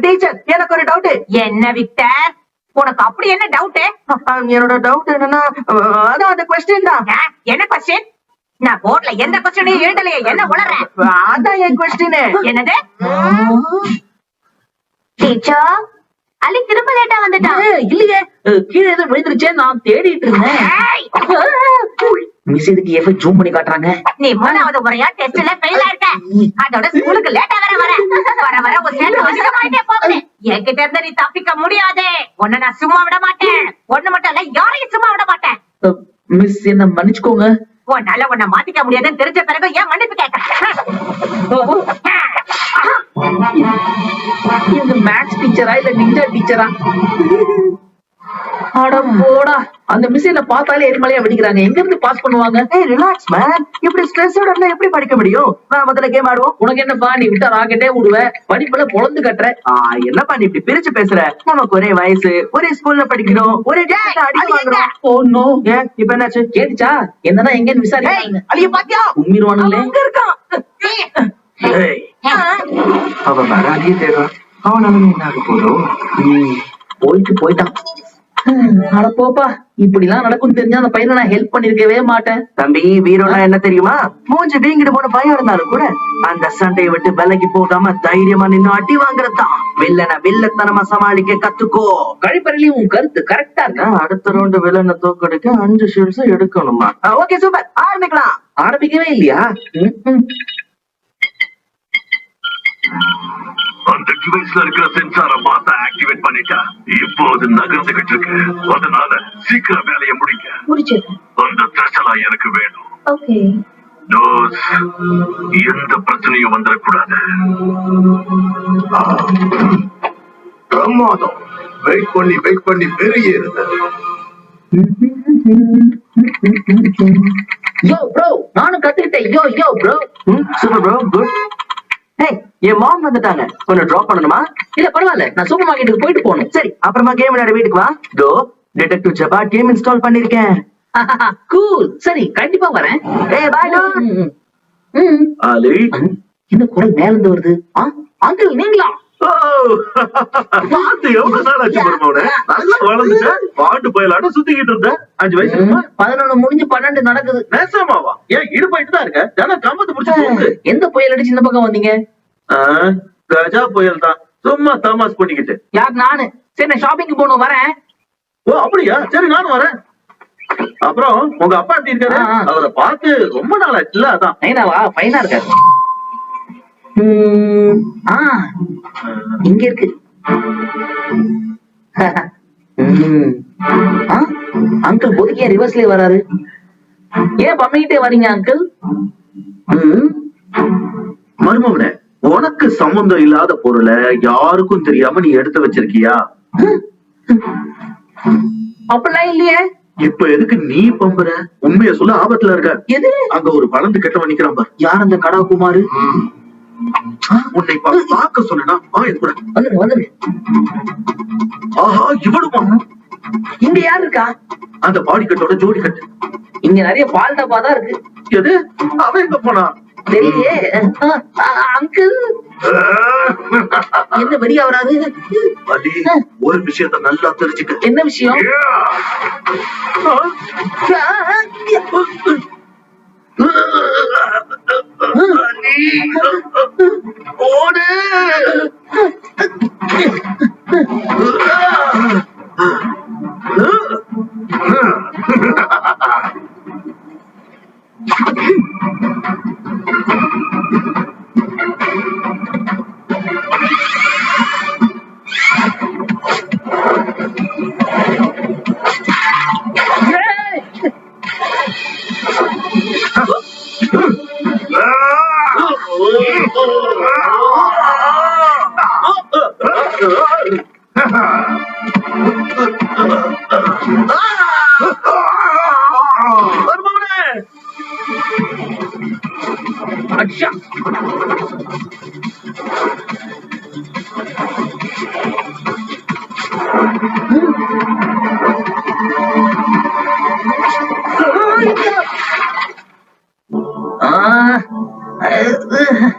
Teacher, எனக்கு ஒரு doubt. என்ன விக்டர், உனக்கு அப்படி என்ன டவுட்? என்னோட டவுட் என்னன்னா, அதான் அந்த கொஸ்டின் தான். என்ன கொஸ்டின்? நான் போர்ட்ல எந்த கொஸ்டினையும் எழுதலையே, என்ன உளற? அதான் என் கொஸ்டின். என்னது? டீச்சர், அலி திரும்ப லேட்டா வந்துட்டான். இல்லையே, கீழே ஏதோ விழுந்துருச்சே, நான் தேடிட்டு இருந்தேன். மிஸ் இதுக்கு எஃபெக்ட் ஜூம் பண்ணி காட்டுறாங்க. நீ மூணாவது முறையா டெஸ்ட்ல ஃபெயில் ஆயிட்ட. அதோட ஸ்கூலுக்கு லேட்டா வர ஒரு சேர்ந்து அதிகமாயிட்டே போகுது. என்கிட்ட இருந்து நீ தப்பிக்க முடியாது. உன்னை நான் சும்மா விட மாட்டேன். ஒண்ணு மட்டும் இல்ல, யாரையும் சும்மா விட மாட்டேன். மிஸ் என்ன மன்னிச்சுக்கோங்க. உன்னால உன்னை மாத்திக்க முடியாதுன்னு தெரிஞ்ச பிறகு ஏன் மன்னிப்பு கேட்கறேன்? இந்த மேத்ஸ் டீச்சரா இல்ல நிஞ்சா டீச்சரா? அட போடா, அந்த மிஸ் என்ன பார்த்தாலே எரிமலையா வெடிக்கிறாங்க. எங்க இருந்து பாஸ் பண்ணுவாங்க? ரிலாக்ஸ் மேன், இப்படி ஸ்ட்ரெஸ்ஸோட இருந்தா எப்படி படிக்க முடியும்? முதல்ல கேம் ஆடுவோம். உனக்கு என்னப்பா, நீ விட்டா ராக்கெட்டே விடுவ, படிப்புல பொழந்து கட்டுற. என்னப்பா நீ இப்படி பிரிச்சு பேசுற? நமக்கு ஒரே வயசு, ஒரே ஸ்கூல்ல படிக்கிறோம், ஒரே இப்ப என்னாச்சு? கேட்டுச்சா? என்னதான் எங்கன்னு விசாரிக்க அழிய பாத்தியா? உண்மையானுங்களே இருக்கான். அவன் வர அழிய தேடுறான். அவனால என்ன ஆக போதும்? போயிட்டான். அட போப்பா, இப்படி எல்லாம் நடக்கும் தெரிஞ்சா அந்த பையனை நான் ஹெல்ப் பண்ணிருக்கவே மாட்டேன். தம்பி, வீரோனா என்ன தெரியுமா? மூஞ்சி வீங்கிட்டு போன பயம் இருந்தாலும் கூட அந்த சண்டையை விட்டு விலகி போகாம தைரியமா நின்னு அடி வாங்குறதுதான். வில்லனை வில்லத்தனமா சமாளிக்க கத்துக்கோ. கழிப்பறையில உன் கருத்து கரெக்டா இருக்கா? அடுத்த ரவுண்டு வில்லனை தோக்கடிக்க 5 ஷீல்ட்ஸ் எடுக்கணுமா? ஓகே, சூப்பர், ஆரம்பிக்கலாம். ஆரம்பிக்கவே இல்லையா? அந்த டிவைஸ்ல இருக்கிற சென்சாரை மாத்த ஆக்டிவேட் பண்ணிட்டா. இப்போ அது நகர்ந்துகிட்டு இருக்கு. அதனால சீக்கிரம் வேலையை முடிக்க அந்த த்ரெஷலா எனக்கு வேணும். ஓகே டோஸ், எந்த பிரச்சனையும் வந்துடக்கூடாது. பிரமாதம். வெயிட் பண்ணி வெளியேறுது. யோ ப்ரோ, நானும் கத்துக்கிட்டேன். Yo bro. Super bro, good. என் மாம் வந்துட்டாங்க. கொஞ்சம் டிராப் பண்ணணுமா? இல்ல பரவாயில்ல, நான் சூப்பர் மார்க்கெட்டுக்கு போயிட்டு போகணும். சரி, அப்புறமா கேம் விளையாட வீட்டுக்கு வா. தோ டிடெக்டிவ் ஜபா கேம் இன்ஸ்டால் பண்ணிருக்கேன். கூல். சரி, கண்டிப்பா வரேன். பாய். அலி, இந்த குரல் மேல இருந்து வருது. அங்கிள் நீங்களா? பார்த்து எவ்வளவு நாள் ஆச்சு மருமகனே? நல்லா வளர்ந்துட்டேன். பாட்டு போயலாட சுத்திக்கிட்டு இருந்தேன். 5 வயசு 11 முடிஞ்சு 12 நடக்குது. நேசமாவா? ஏன் இடுப்பாயிட்டு தான் இருக்க? ஜன கம்பத்து பிடிச்சு. எந்த புயல் அடிச்சு இந்த பக்கம் வந்தீங்க? கஜா புயல் தான். சும்மா தமாஸ் பண்ணிக்கிட்டு. யார்? நானு. சரி, நான் ஷாப்பிங் போகணும், வரேன். ஓ அப்படியா? சரி, நானும் வரேன். அப்புறம் உங்க அப்பா எப்படி இருக்காரு? அவரை பார்த்து ரொம்ப நாள் ஆச்சுல்ல, அதான். நைனாவா? ஃபைனா இருக்காரு. இங்க இருக்கு. அங்கிள் பொதுக்கிய ரிவர்ஸ்லயே வராரு. ஏன் பம்மிக்கிட்டே வரீங்க அங்கிள்? மருமகனே, உனக்கு சம்பந்தம் இல்லாத பொருளை யாருக்கும் தெரியாம நீ எடுத்து வச்சிருக்கியா? அப்படிலாம் இல்லையே. இப்ப எதுக்கு நீ பம்புற? உண்மைய சொல்ல, ஆபத்துல இருக்க. எது? அங்க ஒரு வளர்ந்து கெட்டவன் நிக்கிறான் பாரு. யார் அந்த கடா குமாரு? உன்னை பார்க்க சொன்னா வந்துரு. ஆஹா, இவனுமா? இங்க யாரு இருக்கா? அந்த பாடி கட்டோட ஜோடி கட்டு. இங்க நிறைய பால் டப்பா தான் இருக்கு. எது? அவன் எங்க போனா? தெரியலையே. அங்கிள் என்ன வெளியா வராது? அலி, ஒரு விஷயத்த நல்லா தெரிஞ்சுக்க. என்ன விஷயம்? ஓடு. அஹ்,